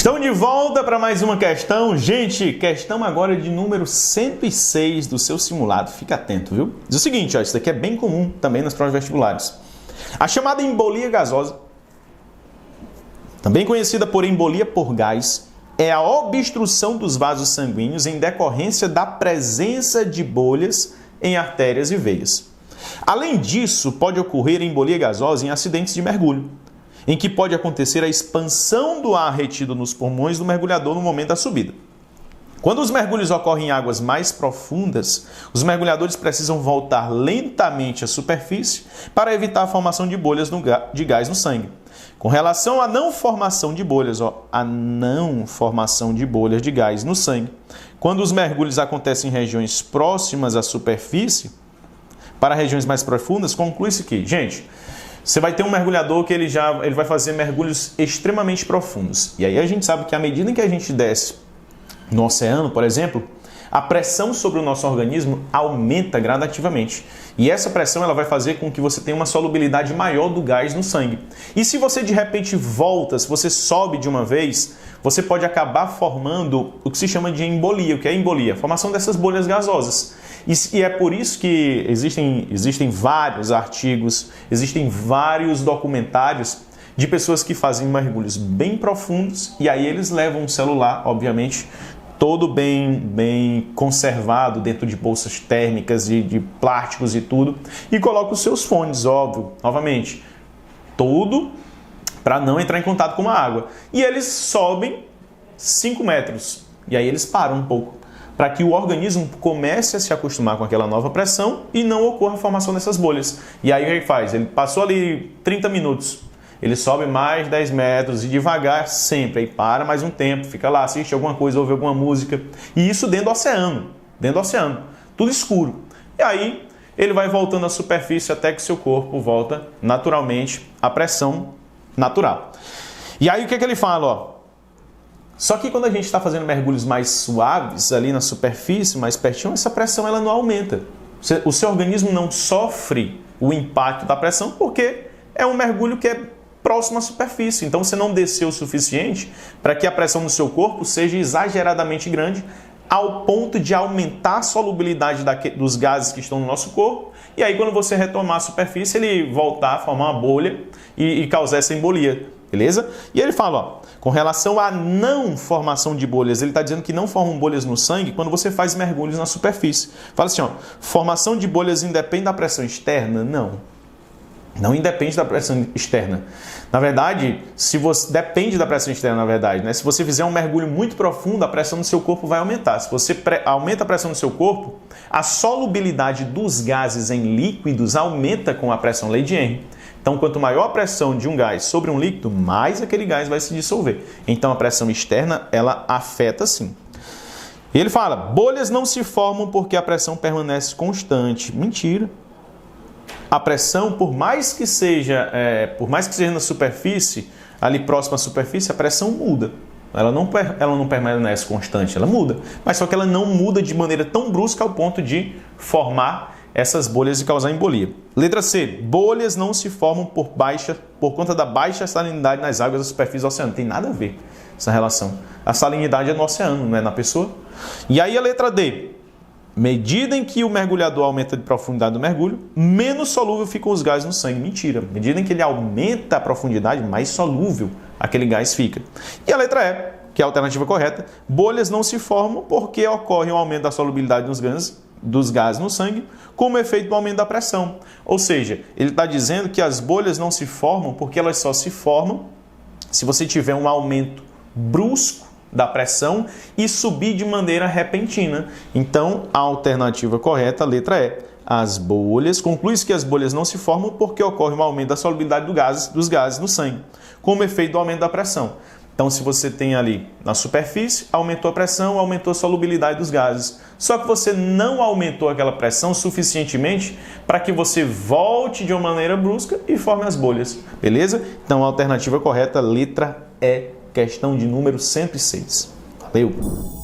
Estamos de volta para mais uma questão. Gente, questão agora de número 106 do seu simulado. Fica atento, viu? Diz o seguinte, ó, isso daqui é bem comum também nas provas vestibulares. A chamada embolia gasosa, também conhecida por embolia por gás, é a obstrução dos vasos sanguíneos em decorrência da presença de bolhas em artérias e veias. Além disso, pode ocorrer embolia gasosa em acidentes de mergulho, em que pode acontecer a expansão do ar retido nos pulmões do mergulhador no momento da subida. Quando os mergulhos ocorrem em águas mais profundas, os mergulhadores precisam voltar lentamente à superfície para evitar a formação de bolhas de gás no sangue. Com relação à não formação de bolhas, a não formação de bolhas de gás no sangue, quando os mergulhos acontecem em regiões próximas à superfície, para regiões mais profundas, conclui-se que, gente, você vai ter um mergulhador que ele vai fazer mergulhos extremamente profundos. E aí a gente sabe que à medida em que a gente desce no oceano, por exemplo, a pressão sobre o nosso organismo aumenta gradativamente. E essa pressão ela vai fazer com que você tenha uma solubilidade maior do gás no sangue. E se você de repente volta, se você sobe de uma vez, você pode acabar formando o que se chama de embolia. O que é embolia? A formação dessas bolhas gasosas. E é por isso que existem vários artigos, existem vários documentários de pessoas que fazem mergulhos bem profundos e aí eles levam um celular, obviamente, todo bem conservado dentro de bolsas térmicas, de plásticos e tudo, e colocam os seus fones, óbvio, novamente, tudo para não entrar em contato com a água. E eles sobem 5 metros e aí eles param um pouco, para que o organismo comece a se acostumar com aquela nova pressão e não ocorra a formação dessas bolhas. E aí o que ele faz? Ele passou ali 30 minutos, ele sobe mais 10 metros e devagar sempre, aí para mais um tempo, fica lá, assiste alguma coisa, ouve alguma música. E isso dentro do oceano, tudo escuro. E aí ele vai voltando à superfície até que seu corpo volta naturalmente à pressão natural. E aí o que ele fala? Só que quando a gente está fazendo mergulhos mais suaves, ali na superfície, mais pertinho, essa pressão ela não aumenta. O seu organismo não sofre o impacto da pressão porque é um mergulho que é próximo à superfície. Então você não desceu o suficiente para que a pressão no seu corpo seja exageradamente grande ao ponto de aumentar a solubilidade dos gases que estão no nosso corpo. E aí quando você retomar a superfície, ele voltar a formar uma bolha e causar essa embolia. Beleza? E ele fala, com relação à não formação de bolhas, ele está dizendo que não formam bolhas no sangue quando você faz mergulhos na superfície. Fala assim, formação de bolhas independe da pressão externa? Não independe da pressão externa. Na verdade, depende da pressão externa, na verdade, né? Se você fizer um mergulho muito profundo, a pressão no seu corpo vai aumentar. Se você aumenta a pressão no seu corpo, a solubilidade dos gases em líquidos aumenta com a pressão lei de Henry. Então, quanto maior a pressão de um gás sobre um líquido, mais aquele gás vai se dissolver. Então, a pressão externa, ela afeta sim. E ele fala, bolhas não se formam porque a pressão permanece constante. Mentira. A pressão, por mais que seja na superfície, ali próxima à superfície, a pressão muda. Ela não permanece constante, ela muda. Mas só que ela não muda de maneira tão brusca ao ponto de formar essas bolhas e causar embolia. Letra C. Bolhas não se formam por conta da baixa salinidade nas águas da superfície do oceano. Tem nada a ver essa relação. A salinidade é no oceano, não é na pessoa. E aí a letra D. Medida em que o mergulhador aumenta a profundidade do mergulho, menos solúvel ficam os gases no sangue. Mentira. Medida em que ele aumenta a profundidade, mais solúvel aquele gás fica. E a letra E, que é a alternativa correta. Bolhas não se formam porque ocorre um aumento da solubilidade dos gases no sangue, como efeito do aumento da pressão. Ou seja, ele está dizendo que as bolhas não se formam porque elas só se formam se você tiver um aumento brusco da pressão e subir de maneira repentina. Então, a alternativa correta, a letra E. Conclui-se que as bolhas não se formam porque ocorre um aumento da solubilidade dos gases no sangue, como efeito do aumento da pressão. Então, se você tem ali na superfície, aumentou a pressão, aumentou a solubilidade dos gases. Só que você não aumentou aquela pressão suficientemente para que você volte de uma maneira brusca e forme as bolhas. Beleza? Então, a alternativa correta, letra E, questão de número 106. Valeu!